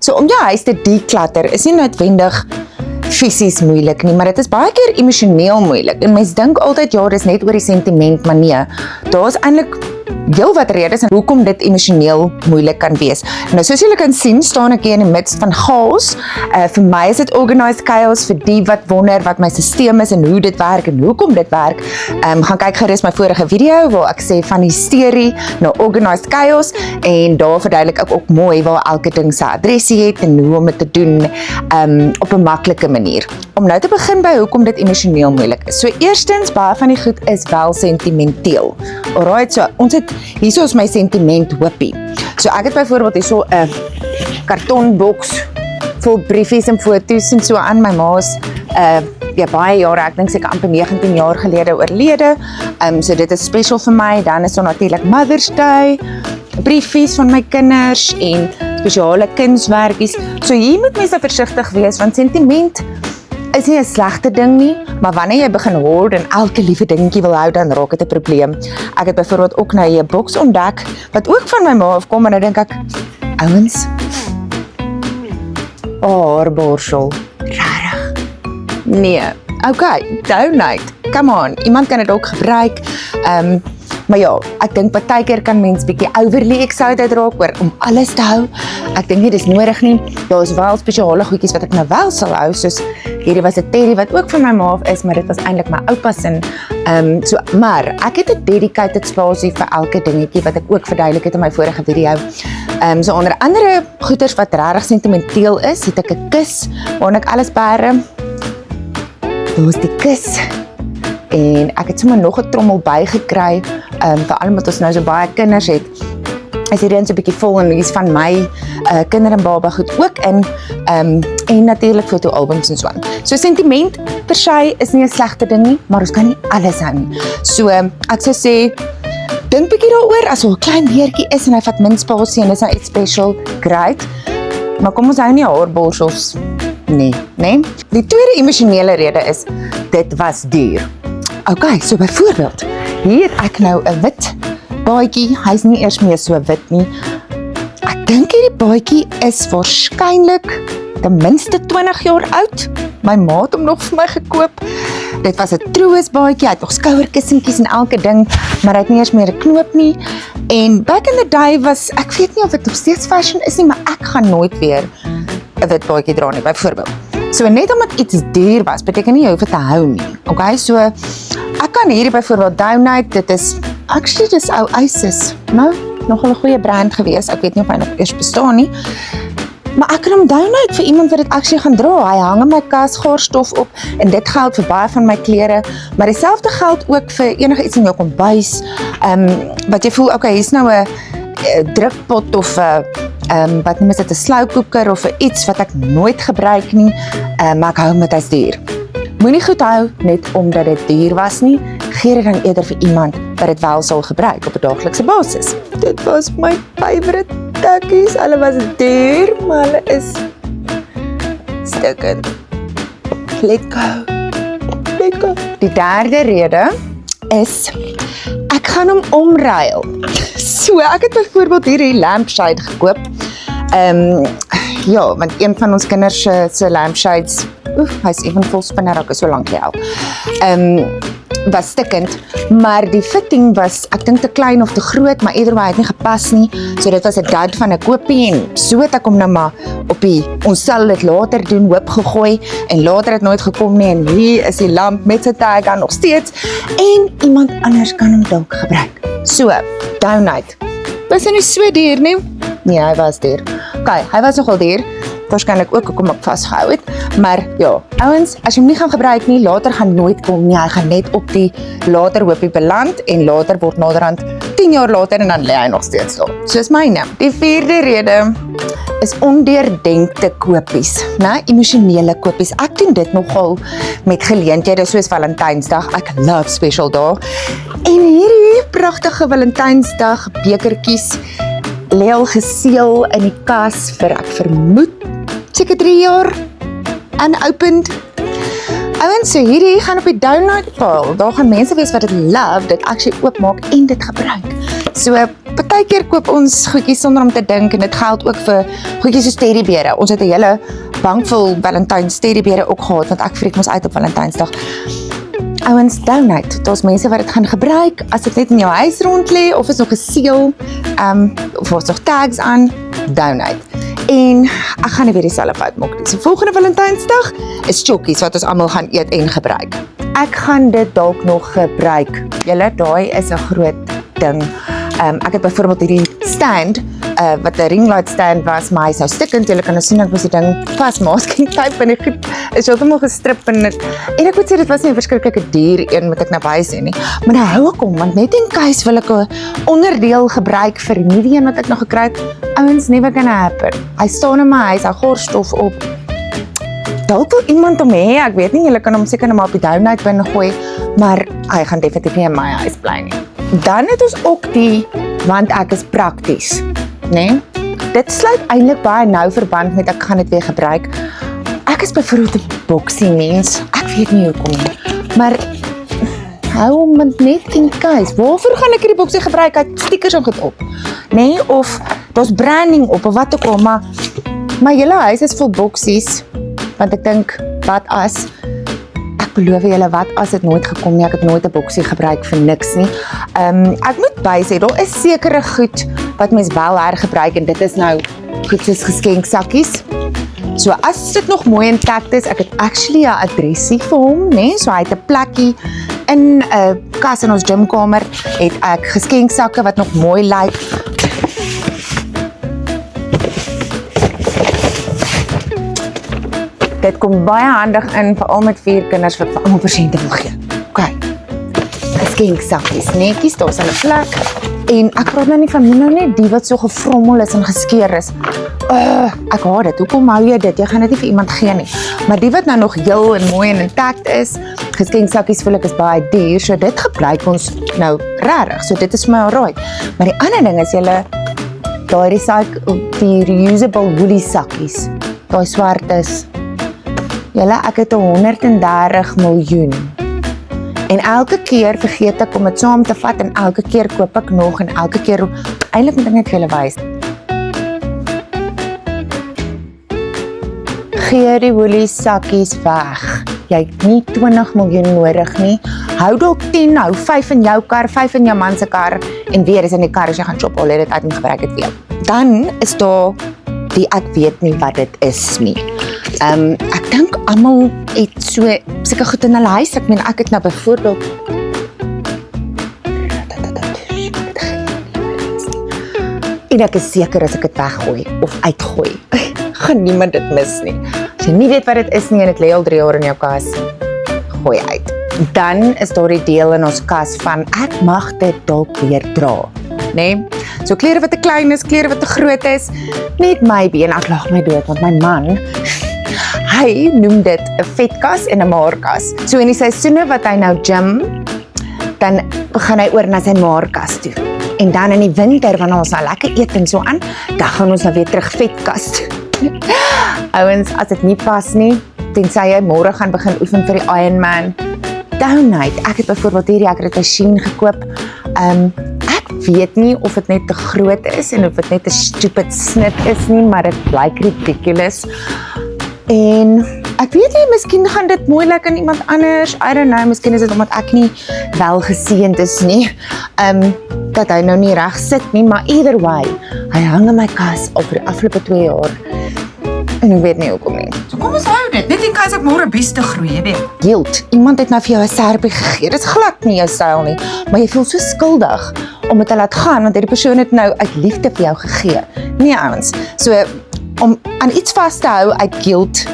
So om jou huis te declutter is nie noodwendig fisies moeilik nie, maar dit is baie keer emosioneel moeilik. En mens dink altyd, ja, dis net oor die sentiment, maar nee, daar is eintlik heel wat redes en hoekom dit emosioneel moeilik kan wees. Nou, soos julle kan sien, staan ek hier in die midst van chaos. Vir my is dit organized chaos, vir die wat wonder wat my systeem is en hoe dit werk en hoekom dit werk. Gaan kyk gerus my vorige video waar ek sê van hysterie na organized chaos en daar verduidelik ek ook mooi waar elke ding sy adresie het en hoe om dit te doen op 'n maklike manier. Om nou te begin by hoekom dit emosioneel moeilik is. So eerstens, baie van die goed is wel sentimenteel. Alright, so ons het hierso is my sentiment hoopie. So ek het byvoorbeeld hierso 'n kartonboks vol briefies en foto's en so aan. My ma's ja, baie jare, ek dink seker amper 19 jaar gelede oorlede. So dit is special vir my. Dan is daar natuurlik Mother's Day, briefies van my kinders en spesiale kunswerkies. So hier moet mense versigtig wees want sentiment is nie 'n slegte ding nie, maar wanneer jy begin hoor en elke liewe dingetjie wil hou, dan raak dit 'n probleem. Ek het byvoorbeeld ook nou 'n boks ontdek wat ook van my ma afkom en nou dink ek, ouens, haarborsel, rarig. Nee, okay, donate, come on, iemand kan dit ook gebruik. Maar ja, ek dink partykeer kan mens bietjie overly excited raak oor om alles te hou. Ek dink nie dis nodig nie. Daar is wel spesiale goedjies wat ek nou wel sal hou, soos hierdie was 'n teddy wat ook van my ma af is, maar dit was eintlik my oupa se. Maar ek het 'n dedicated spasie vir elke dingetjie wat ek ook verduidelik het in my vorige video. So onder andere goeders wat regtig sentimenteel is, het ek 'n kus waarin ek alles bære. Daar is die kus. En ek het sommer nog 'n trommel bygekry, veral omdat ons nou so baie kinders het, is hierdie een so 'n bietjie vol en hier's van my kinder en baba goed ook in, en natuurlik fotoalbums en so aan. So sentiment per se is nie 'n slegte ding nie, maar ons kan nie alles hou nie. So ek sou sê, dink bietjie daaroor, as 'n klein beertjie is en hy vat min spasie en is nou iets special, great, maar kom ons hou nie haarborsels nie. Die tweede emosionele rede is, dit was duur. Okay, so byvoorbeeld, hier het ek nou 'n wit baadjie, hy's nie eers meer so wit nie. Ek dink hierdie baadjie is waarskynlik ten minste 20 jaar oud. My ma het hom nog vir my gekoop. Dit was 'n Troos baadjie, hy het nog skouerkussentjies en elke ding, maar hy het nie eers meer 'n knoop nie. En back in the day was, ek weet nie of dit nog steeds fashion is nie, maar ek gaan nooit weer 'n wit baadjie dra nie, byvoorbeeld. So net omdat iets duur was, beteken nie jy hoef dit te hou nie. Okay, so ek kan hierdie byvoorbeeld donate, dit is, actually dis ou Isis, nou, nogal 'n goeie brand gewees, ek weet nie of hy nog eers bestaan nie, maar ek kan hom donate vir iemand wat dit actually gaan dra. Hy hang in my kas, gaarstof op, en dit geld vir baie van my klere, maar dieselfde geld ook vir enige iets in jou kombuis, wat jy voel, okay, hier's nou 'n drukpot of 'n wat noem dit 'n slowcooker of iets wat ek nooit gebruik nie, maar ek hou met hy's duur. Moenie goed hou net omdat dit duur was nie, gee dit dan eerder vir iemand wat dit wel sal gebruik op 'n daaglikse basis. Dit was my favorite takkies, hulle was duur, maar hulle is stukkend. Let go. Die derde rede is, ek gaan hom omruil. So, ek het byvoorbeeld hierdie lampshade gekoop. Ja, want een van ons kinders se lampshades, hy's even vol spinnerak, is so lank al. Was stikkend, maar die fitting was, ek dink te klein of te groot, maar either way het nie gepas nie, so dit was 'n dud van 'n koopie, en so het ek hom nou maar op die, ons sal dit later doen, hoop gegooi, en later het nooit gekom nie, en hier is die lamp met sy tag aan nog steeds, en iemand anders kan hom dalk gebruik. So, donate. Was hy nie so duur nie? Nee, hy was duur. Okay, hy was nogal duur, waarskynlik ook hoekom ek vasgehou het, maar ja, ouens, as jy hom nie gaan gebruik nie, later gaan nooit kom nie, hy gaan net op die later hoopie beland, en later word naderhand 10 jaar later, en dan lê hy nog steeds daar. Soos myne. Die vierde rede is ondeurdenkte kopies, emosionele kopies. Ek doen dit nogal met geleenthede soos Valentynsdag, ek love special dae, en hierdie pragtige Valentynsdag bekertjies lê al geseël in die kas vir, ek vermoed, seker 3 jaar, unopened. Ouens, so hierdie gaan op die donate pile, daar gaan mense wees wat dit love, dit actually oopmaak en dit gebruik. So, Partykeer koop ons goedjies sonder om te dink en dit geld ook vir goedjies soos teddybere. Ons het 'n hele bank vol Valentine's teddybere ook gehad want ek freak mos uit op Valentynsdag. Ouens, donate. Daar's mense wat dit gaan gebruik as dit net in jou huis rond lê of is nog 'n seël, of is nog tags aan, donate. En ek gaan nie weer dieselfde fout maak nie. So volgende Valentynsdag is chokkies wat ons almal gaan eet en gebruik. Ek gaan dit dalk nog gebruik. Julle, daai is 'n groot ding. Ek het byvoorbeeld hierdie stand, wat 'n ringlight stand was, maar hy sou stikkend, julle kan nou sien ek moes die ding vasmasking tape en die goed is heeltemal gestrip en ek moet sê dit was nie 'n verskriklike duur een moet ek nou by sê nie, maar nou hou ek hom, want net in case wil ek 'n onderdeel gebruik vir die nuwe een wat ek nog gekry het. Ouens, never gonna happen. Hy staan in my huis, hy gorstof op. Dalk wil iemand hom hê, ek weet nie, julle kan hom seker nou maar op die donate bin gooi, maar hy gaan definitief nie in my huis bly nie. Dan het ons ook die, want ek is prakties, né? Dit sluit eintlik baie nou verband met ek gaan dit weer gebruik. Ek is byvoorbeeld 'n boksie mens, ek weet nie hoekom nie, maar hou hom net in case. Waarvoor gaan ek hierdie boksie gebruik? Hy het stickers en goed op, né? Of daar's branding op of wat ook al, maar my hele huis is vol boksies, want ek dink, wat as? Ek beloof julle, wat as dit nooit gekom nie, ek het nooit 'n boksie gebruik vir niks nie. Ek moet bysê, daar is sekere goed wat mens wel hergebruik en dit is nou goed soos geskenksakkies. So as dit nog mooi intact is, ek het actually 'n adresie vir hom, né? So hy het 'n plekkie in 'n kas in ons gymkamer, het ek geskenksakke wat nog mooi lyk. Dit kom baie handig in, veral met 4 kinders wat vir almal persente wil gee. OK. Geskenksakkies, netjies, daar's 'n plek. En ek praat nou nie van net die wat so gevrommel is en geskeur is. Ek haat dit. Hoekom hou jy dit? Jy gaan dit nie vir iemand gee nie. Maar die wat nou nog heel en mooi en intact is, geskenksakkies voel ek is baie duur, so dit gebruik ons nou regtig. So dit is vir my alright. Maar die ander ding is julle die reusable woolly sakkies. Daai swart is. Julle, ek het 130 miljoen. En elke keer vergeet ek om dit saam te vat en elke keer koop ek nog en elke keer, eintlik moet ek net vir julle wys. Gee die woolly sakkies weg. Jy het nie 20 miljoen nodig nie. Hou dalk 10, hou 5 in jou kar, 5 in jou man se kar en weer is in die kar as jy gaan shop, al het dit uit en gebruik dit weer. Dan is daar die ek weet nie wat dit is nie. Ek dink almal het so seker goed in hulle huis. Ek meen ek het nou byvoorbeeld en ek is seker as ek dit weggooi of uitgooi, gaan niemand dit mis nie. As jy nie weet wat dit is nie en dit lê al 3 jaar in jou kas, gooi uit. Dan is daar die deel in ons kas van ek mag dit dalk weer dra, né? So klere wat te klein is, klere wat te groot is, net maybe, en ek lag my dood, want my man, hy noem dit 'n vetkas en 'n maarkas. So in die seisoene wat hy nou gym, dan gaan hy oor na sy maarkas toe. En dan in die winter, wanneer ons nou lekker eet en so aan, dan gaan ons nou weer terug vetkas toe. Ouens, as dit nie pas nie, tensy jy môre gaan begin oefen vir die Ironman, donate. Ek het byvoorbeeld hierdie, ek het 'n Shein gekoop. Ek weet nie of dit net te groot is en of dit net 'n stupid snit is nie, maar dit blyk ridiculous. En ek weet nie, miskien gaan dit mooi lyk aan iemand anders. I don't know, miskien is dit omdat ek nie welgeseend is nie. Dat hy nou nie reg sit nie, maar either way, hy hang in my kas al vir die afgelope 2 jaar. En ek weet nie hoekom nie. So kom ons hou dit, net in case ek môre bies te groei, jy weet. Guilt. Iemand het nou vir jou 'n serpie gegee. Dit is glad nie jou styl nie, maar jy voel so skuldig om dit te laat gaan want hierdie persoon het nou uit liefde vir jou gegee. Nee, ouens. So om aan iets vas te hou uit guilt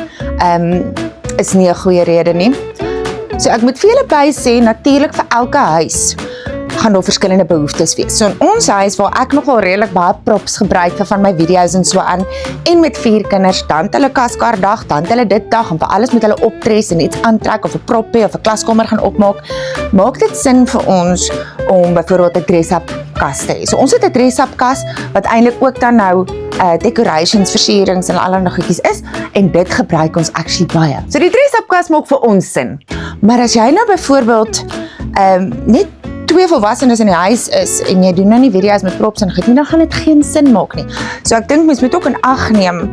is nie 'n goeie rede nie. So ek moet vir julle by sê, natuurlik vir elke huis gaan daar verskillende behoeftes wees. So in ons huis waar ek nogal redelik baie props gebruik vir van my video's en so aan, en met 4 kinders, dan het hulle kaskaar dag, dan het hulle dit dag, en vir alles moet hulle optres en iets aantrek, of 'n proppie, of 'n klaskamer gaan opmaak, maak dit sin vir ons om byvoorbeeld 'n dress-up kas te hê. So ons het 'n dress-up kas, wat eintlik ook dan nou decorations, versierings en allerlei goedjies is, en dit gebruik ons actually baie. So die dress-up kas maak vir ons sin. Maar as jy nou byvoorbeeld net 2 volwassenes in die huis is en jy doen nou nie video's met props en goed nie, dan gaan dit geen sin maak nie. So ek dink mens moet ook in ag neem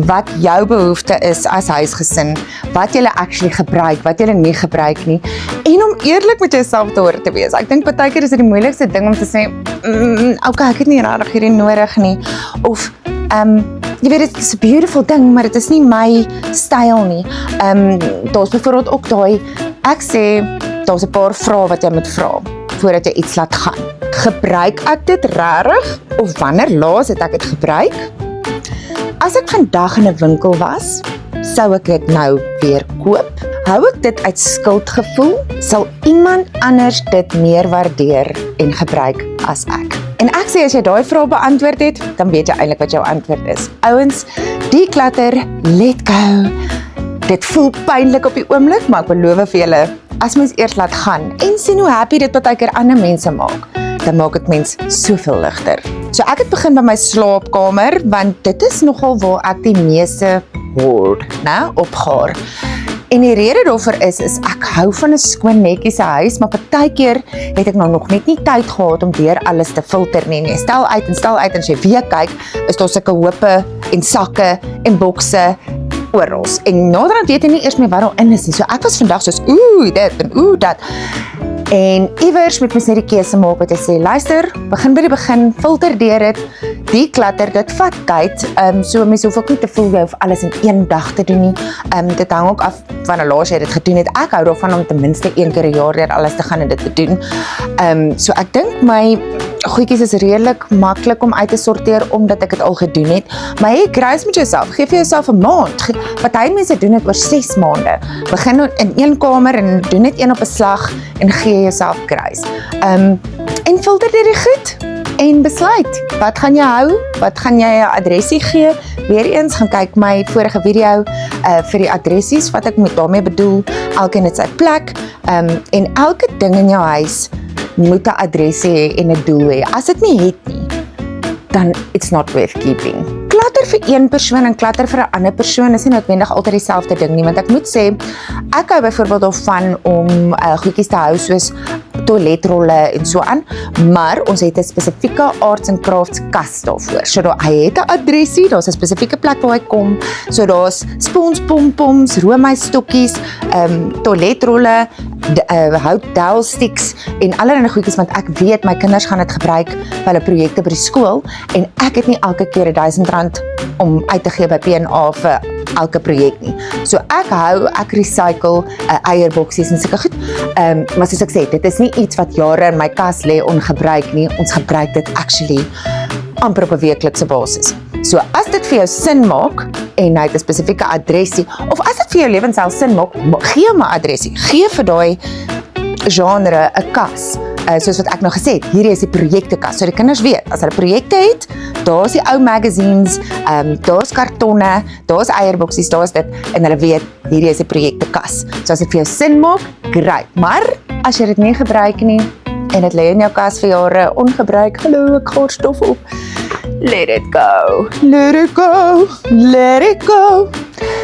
wat jou behoefte is as huisgesin, wat jy actually gebruik, wat jy nie gebruik nie, en om eerlik met jouself te wees. Ek dink partykeer is dit die moeilikste ding om te sê, okay, ek het nie regtig hierdie nodig nie, of jy weet, dit is 'n beautiful ding, maar dit is nie my styl nie. Daar's byvoorbeeld ook daai, ek sê, daar's 'n paar vrae wat jy moet vra voordat jy iets laat gaan. Gebruik ek dit regtig? Of wanneer laas het ek dit gebruik? As ek vandag in 'n winkel was, sou ek dit nou weer koop? Hou ek dit uit skuldgevoel? Sal iemand anders dit meer waardeer en gebruik as ek? En ek sê as jy daai vrae beantwoord het, dan weet jy eintlik wat jou antwoord is. Ouens, declutter, let go. Dit voel pynlik op die oomblik, maar ek beloof vir julle, as mens eers laat gaan en sien hoe happy dit partykeer ander mense maak, dan maak dit mens soveel ligter. So ek het begin by my slaapkamer, want dit is nogal waar ek die meeste hoor, opgaar. En die rede daarvoor is ek hou van 'n skoon netjiese huis, maar partykeer het ek nou nog net nie tyd gehad om deur alles te filter nie. Stel uit en as jy weer kyk, is daar sulke hope en sakke en bokse orals. En naderhand weet jy nie eers meer wat daarin is nie. So ek was vandag soos dit en dat. En iewers moet mens net die keuse maak wat jy sê, luister, begin by die begin, filter deur dit, declutter, dit vat tyd, so mens hoef ook nie te voel jy hoef alles in een dag te doen nie. Dit hang ook af van 'n laas jy dit gedoen het. Ek hou daarvan om ten minste 1 keer 'n jaar deur alles te gaan en dit te doen. So ek dink my goedjies is redelik maklik om uit te sorteer omdat ek dit al gedoen het. Maar hey, grace met jouself, geef vir jouself 'n maand. Party mense doen dit oor 6 maande. Begin in een kamer en doen dit een op 'n slag en gee jouself grace. En filter dit goed en besluit, wat gaan jy hou? Wat gaan jy 'n adresie gee? Weereens gaan kyk my vorige video vir die adressies, wat ek daarmee bedoel, elkeen het sy plek, en elke ding in jou huis moet 'n adresie hê en 'n doel hê. As dit nie het nie, dan it's not worth keeping. Klatter vir een persoon en klatter vir 'n ander persoon is nie noodwendig altyd dieselfde ding nie, want ek moet sê, ek hou byvoorbeeld daarvan om goedjies te hou soos toiletrolle en so aan, maar ons het 'n spesifieke arts and crafts kas daarvoor. So hy het 'n adresie, daar's 'n spesifieke plek waar hy kom. So daar's sponspompons, roomystokkies, toiletrolle, houtdelsticks en allerlei goedjies, want ek weet my kinders gaan dit gebruik vir hulle projekte by die skool en ek het nie elke keer R1000 om uit te gee by P&A vir elke projek nie. So ek recycle eierboksies en sulke goed. Maar soos ek sê, dit is nie iets wat jare in my kas lê ongebruik nie. Ons gebruik dit actually amper op 'n weeklikse basis. So as dit vir jou sin maak en hy het 'n spesifieke adresie, of as dit vir jou lewenstyl sin maak, gee my adresie. Gee vir daai genre 'n kas. Soos wat ek nou gesê het, hierdie is die projektekas. So die kinders weet, as hulle projekte het, daar's die ou magazines, daar's kartonne, daar's eierboksies, daar's dit, en hulle weet, hierdie is die projektekas. So as dit vir jou sin maak, great. Maar as jy dit nie gebruik nie, en dit lê in jou kas vir jare ongebruik, hallo, ek gaar stof op, let it go, let it go, let it go.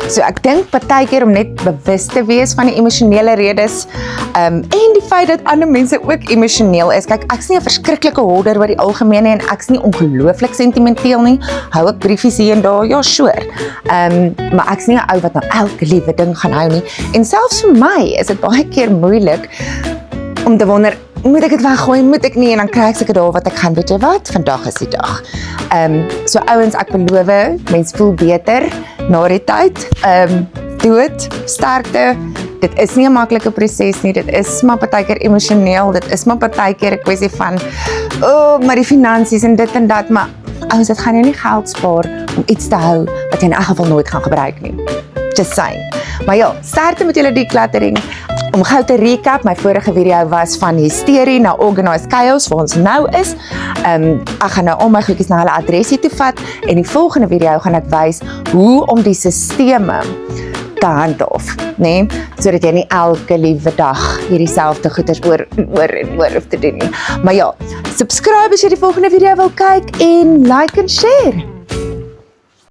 So ek dink partykeer om net bewus te wees van die emosionele redes, en die feit dat ander mense ook emosioneel is. Kyk, ek's nie 'n verskriklike hoarder oor die algemeen en ek's nie ongelooflik sentimenteel nie. Hou ek briefies hier en daar, ja, sure. Maar ek's nie 'n ou wat nou elke liewe ding gaan hou nie. En selfs vir my is dit baie keer moeilik om te wonder, moet ek dit weggooi, moet ek nie, en dan kry ek seker daar wat ek gaan, weet jy wat, vandag is die dag. So ouens, ek beloof, mens voel beter na die tyd, dood, sterkte, dit is nie 'n maklike proses nie, dit is maar partykeer emosioneel, dit is maar partykeer 'n kwessie van, maar die finansies en dit en dat, maar ouens, dit gaan jou nie geld spaar om iets te hou wat jy in elk geval nooit gaan gebruik nie. Just saying. Maar ja, sterkte met julle decluttering. Om gou te recap, my vorige video was van hysterie na organized chaos, waar ons nou is. Ek gaan nou al my goedjies na hulle adresie toe vat, en die volgende video gaan ek wys hoe om die sisteme te handhaaf, nee, sodat jy nie elke liewe dag hierdie selfde goeders oor hoef te doen nie. Maar ja, subscribe as jy die volgende video wil kyk, en like en share.